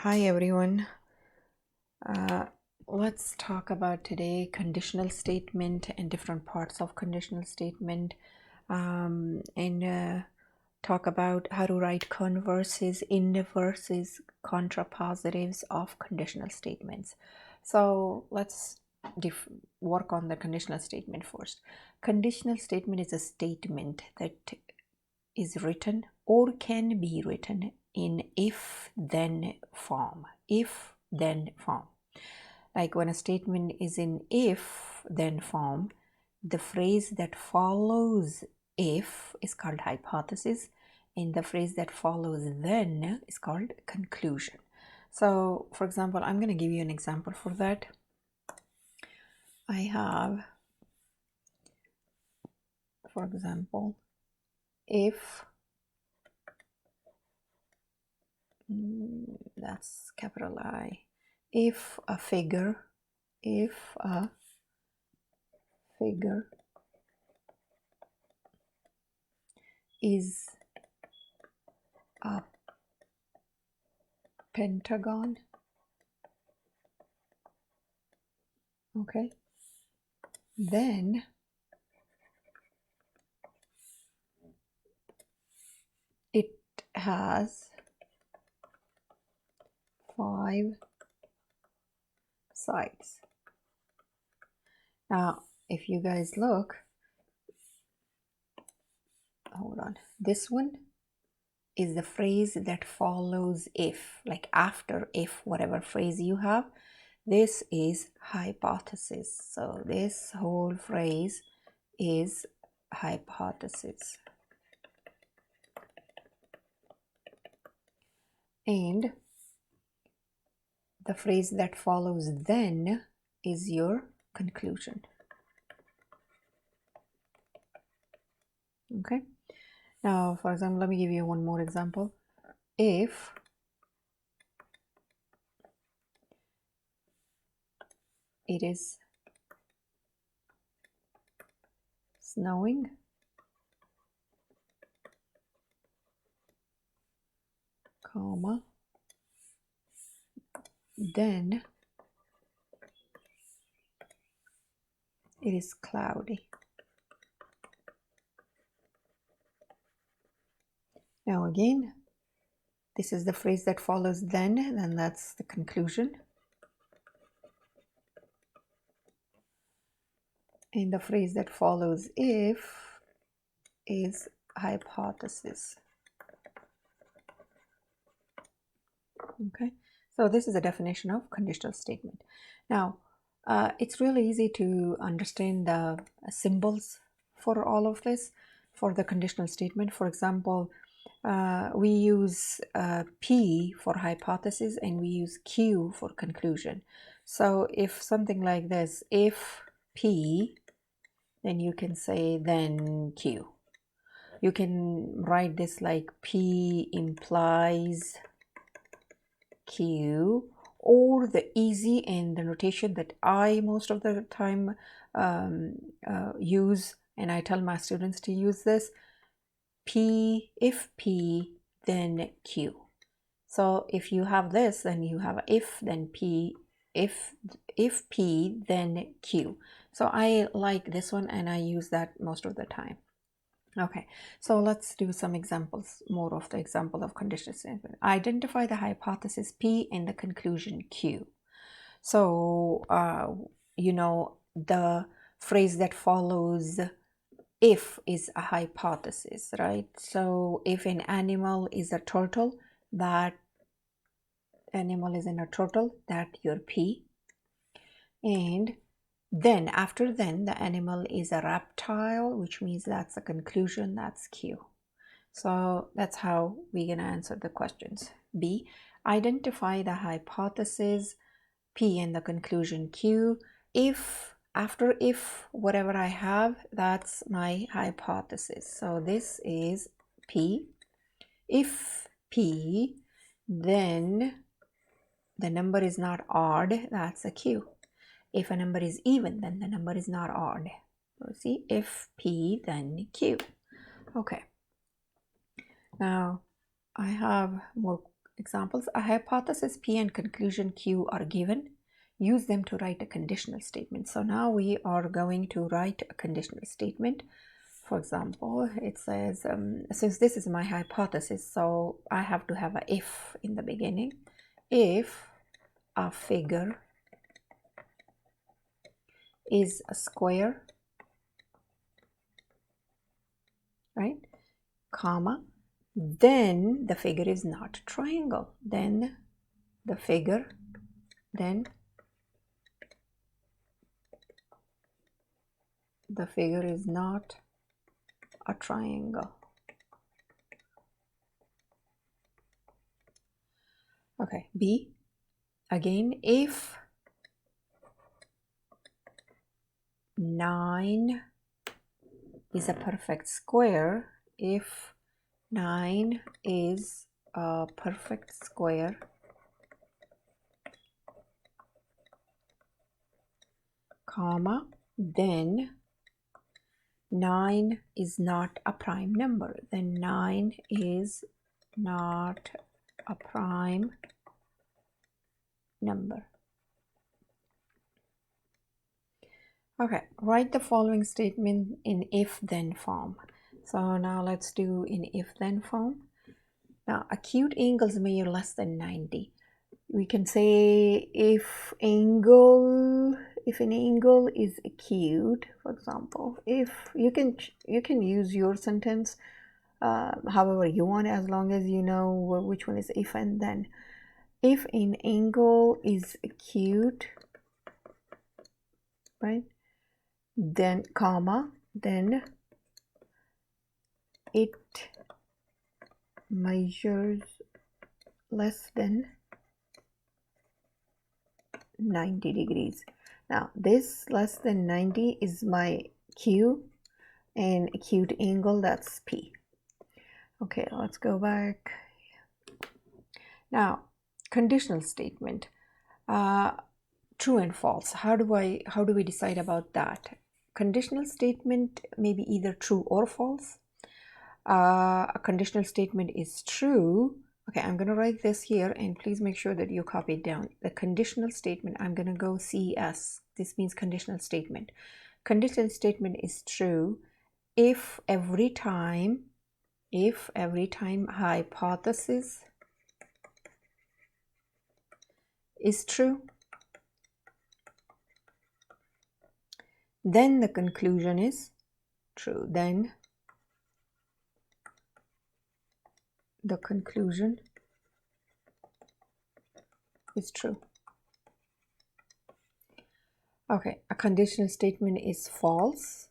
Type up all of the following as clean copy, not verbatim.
Hi everyone. Uh, let's talk about today conditional statement and different parts of conditional statement, and talk about how to write converses, inverses, contrapositives of conditional statements. So let's work on the conditional statement first. Conditional statement is a statement that is written or can be written in if-then form. If-then form. Like when a statement is in if-then form, the phrase that follows if is called hypothesis, and the phrase that follows then is called conclusion. So, for example, I'm going to give you an example for that. I have, for example, if that's capital I, if a figure is a pentagon, okay, then it has 5 sides. Now, if you guys look, hold on, this one is the phrase that follows if, like after if, whatever phrase you have. This is hypothesis. So this whole phrase is hypothesis. And the phrase that follows then is your conclusion. Okay. Now, for example, let me give you one more example. If it is snowing, comma, then it is cloudy. Now again, this is the phrase that follows then that's the conclusion. And the phrase that follows if is hypothesis. Okay, so this is a definition of conditional statement. Now, it's really easy to understand the symbols for all of this for the conditional statement. For example, we use P for hypothesis and we use Q for conclusion. So if something like this, if P, then you can say then Q. You can write this like P implies Q, or the easy and the notation that I most of the time use, and I tell my students to use this: P, if P, then Q. So if you have this, then you have if, then P, if P, then Q. So I like this one and I use that most of the time. Okay, so let's do some examples, more of the example of conditional statement. Identify the hypothesis P and the conclusion Q. So, you know, the phrase that follows if is a hypothesis, right? So if an animal is a turtle, that animal is in a turtle, that your P. And then after then, the animal is a reptile, which means that's a conclusion, that's Q. So that's how we're going to answer the questions. B, identify the hypothesis P and the conclusion Q. If, after if, whatever I have, that's my hypothesis. So this is P. If P, then the number is not odd, that's a Q. If a number is even, then the number is not odd. So see, if P, then Q. Okay. Now, I have more examples. A hypothesis P and conclusion Q are given. Use them to write a conditional statement. So now we are going to write a conditional statement. For example, it says, since this is my hypothesis, so I have to have a if in the beginning. If a figure is a square, right, comma, then the figure is not a triangle. Then the figure is not a triangle. Okay, B, again, if 9 is a perfect square, if 9 is a perfect square, comma, then 9 is not a prime number. Then 9 is not a prime number. Okay, write the following statement in if-then form. So now let's do in if-then form. Now, acute angles measure less than 90. We can say if an angle is acute, for example, if you can use your sentence however you want, as long as you know which one is if and then. If an angle is acute, right, then comma, then it measures less than 90 degrees. Now this less than 90 is my Q, and acute angle, that's P. Okay, let's go back. Now, conditional statement, true and false. How do we decide about that? Conditional statement may be either true or false. A conditional statement is true. Okay, I'm going to write this here, and please make sure that you copy it down. The conditional statement, I'm going to go CS. This means conditional statement. Conditional statement is true if every time hypothesis is true, then the conclusion is true. Then the conclusion is true. Okay, a conditional statement is false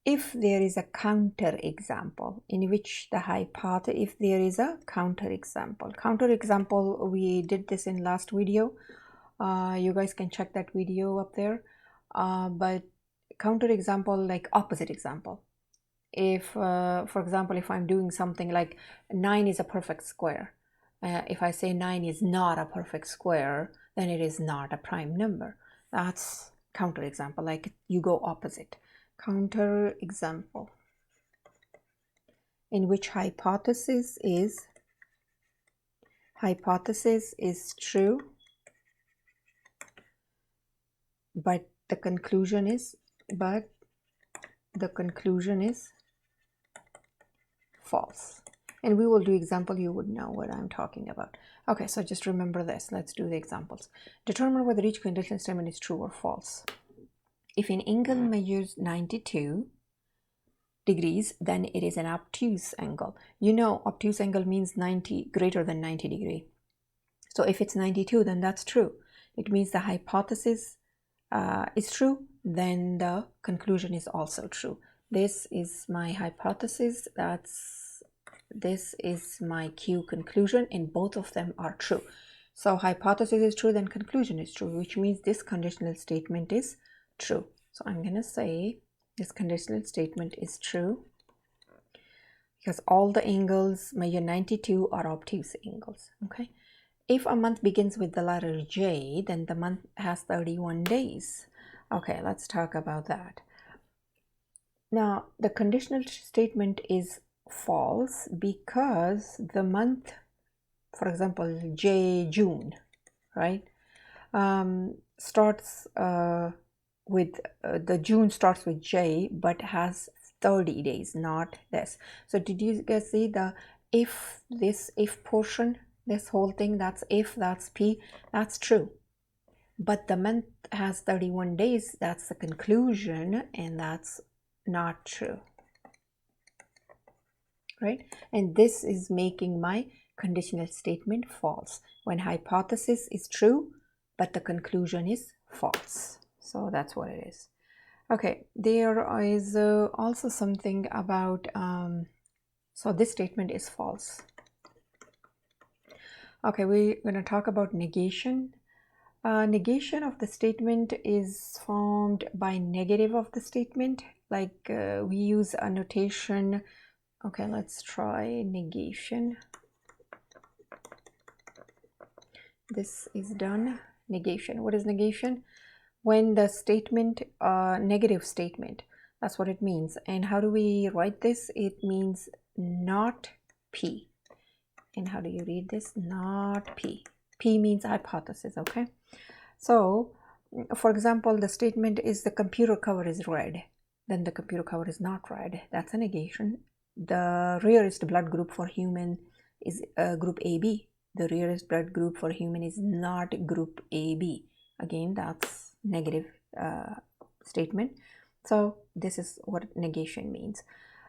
if there is a counter example in which the hypothesis, if there is a counter example. Counter example, we did this in last video. You guys can check that video up there. But counter example, like opposite example. If, for example, if I'm doing something like 9 is a perfect square, if I say 9 is not a perfect square, then it is not a prime number. That's counter example, like you go opposite. Counter example in which hypothesis is true, but the conclusion is false. And we will do example, you would know what I'm talking about. Okay, so just remember this. Let's do the examples. Determine whether each conditional statement is true or false. If an angle measures 92 degrees, then it is an obtuse angle. You know, obtuse angle means 90, greater than 90 degree. So if it's 92, then that's true. It means the hypothesis is true, then the conclusion is also true. This is my hypothesis, this is my Q conclusion, and both of them are true. So hypothesis is true, then conclusion is true, which means this conditional statement is true. So I'm going to say this conditional statement is true because all the angles measure 92 are obtuse angles. Okay. If a month begins with the letter J, then the month has 31 days. Okay, let's talk about that. Now, the conditional statement is false because the month, for example, June, right, starts with the June starts with J but has 30 days, not this. So did you guys see the if, this if portion, this whole thing, that's if, that's P, that's true. But the month has 31 days, that's the conclusion, and that's not true, right? And this is making my conditional statement false when hypothesis is true but the conclusion is false. So that's what it is. Okay, there is also something about so this statement is false. Okay, we're going to talk about negation. Negation of the statement is formed by negative of the statement. Like we use a notation. Okay, let's try negation. This is done. Negation. What is negation? When the statement, negative statement, that's what it means. And how do we write this? It means not P. And how do you read this? Not P. P means hypothesis, okay? So, for example, the statement is the computer cover is red. Then the computer cover is not red. That's a negation. The rarest blood group for human is group AB. The rarest blood group for human is not group AB. Again, that's negative statement. So this is what negation means.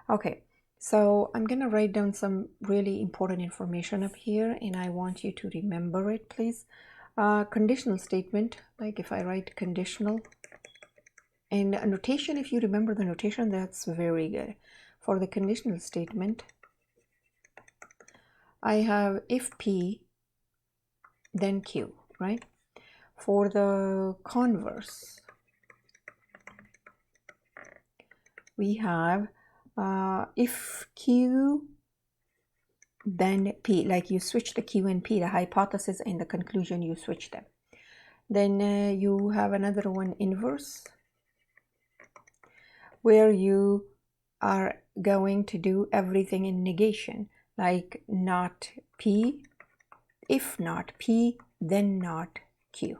Okay, so I'm going to write down some really important information up here, and I want you to remember it, please. Conditional statement, like if I write conditional, and a notation, if you remember the notation, that's very good. For the conditional statement, I have if P, then Q, right? For the converse, we have if Q, then P, like you switch the Q and P, the hypothesis and the conclusion, you switch them. Then you have another one, inverse, where you are going to do everything in negation, like not P, if not P, then not Q.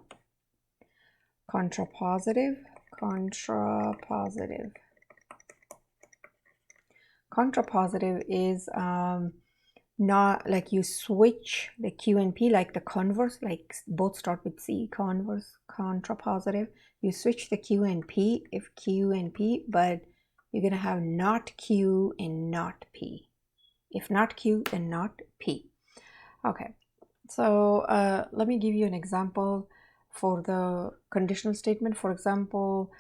Contrapositive, contrapositive. Contrapositive is not like you switch the Q and P, like the converse, like both start with C, converse, contrapositive. You switch the Q and P if Q and P, but you're going to have not Q and not P. If not Q, then not P. Okay, so let me give you an example for the conditional statement. For example,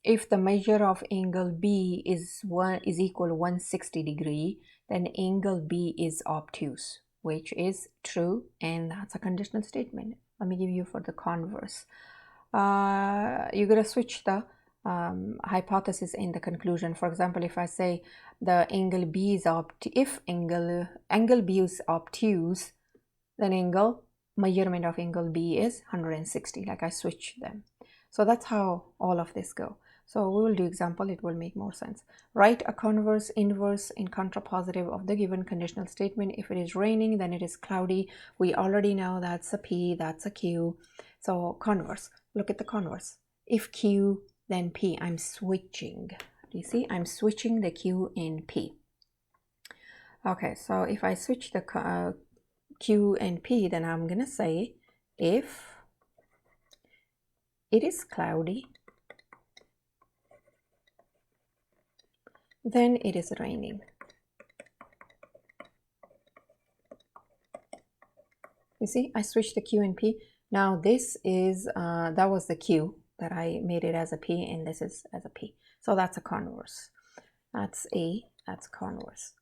if the measure of angle B is equal to 160 degree, then angle B is obtuse, which is true, and that's a conditional statement. Let me give you for the converse. You're going to switch the hypothesis and the conclusion. For example, if I say the angle B is if angle B is obtuse, then measurement of angle B is 160, like I switch them. So that's how all of this go. So we will do example, it will make more sense. Write a converse, inverse, and contrapositive of the given conditional statement. If it is raining, then it is cloudy. We already know that's a P, that's a Q. So converse, look at the converse. If Q, then P. I'm switching. Do you see? I'm switching the Q and P. Okay, so if I switch the Q and P, then I'm going to say if it is cloudy, then it is raining. You see, I switched the Q and P. Now this is, that was the Q that I made it as a P, and this is as a P. So that's a converse. That's A, that's converse.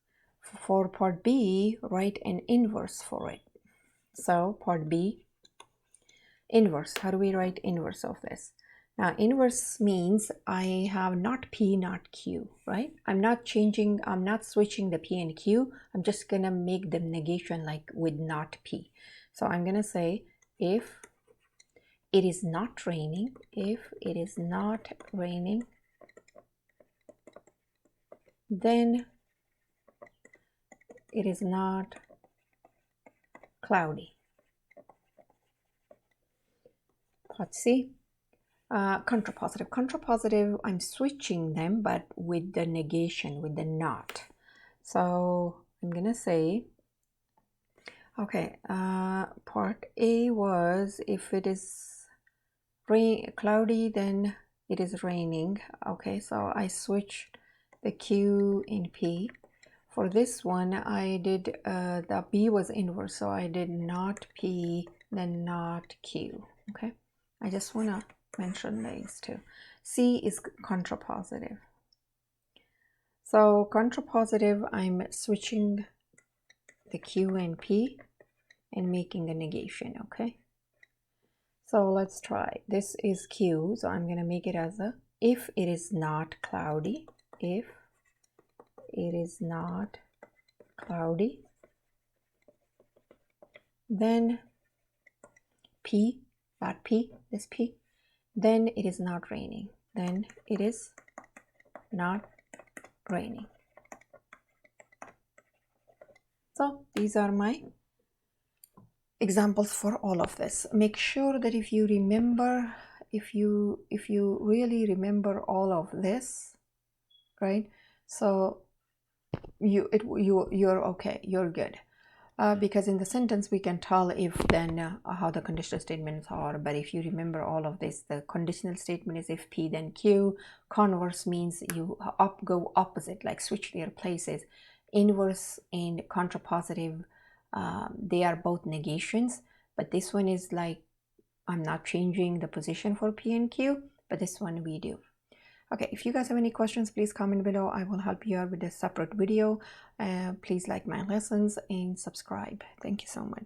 For part B, write an inverse for it. So part B, inverse. How do we write inverse of this? Now inverse means I have not P, not Q, right? I'm not switching the P and Q. I'm just gonna make them negation, like with not P. So I'm gonna say if it is not raining, then it is not cloudy. Let's see. Contrapositive. Contrapositive, I'm switching them, but with the negation, with the not. So I'm gonna say, okay, part A was if it is cloudy, then it is raining. Okay, so I switched the Q in P. For this one, I did, the B was inverse, so I did not P, then not Q. Okay, I just want to mention these two. C is contrapositive. So contrapositive, I'm switching the Q and P and making a negation. Okay, so let's try. This is Q, so I'm going to make it as a if it is not cloudy. If it is not cloudy, then P, that P, this P, then it is not raining. Then it is not raining. So these are my examples for all of this. Make sure that if you remember, if you really remember all of this, right? So you're okay, you're good. Because in the sentence we can tell if then how the conditional statements are, but if you remember all of this, the conditional statement is if P then Q. Converse means you go opposite, like switch their places. Inverse and contrapositive, they are both negations, but this one is like I'm not changing the position for P and Q, but this one we do. Okay, if you guys have any questions, please comment below. I will help you out with a separate video. Please like my lessons and subscribe. Thank you so much.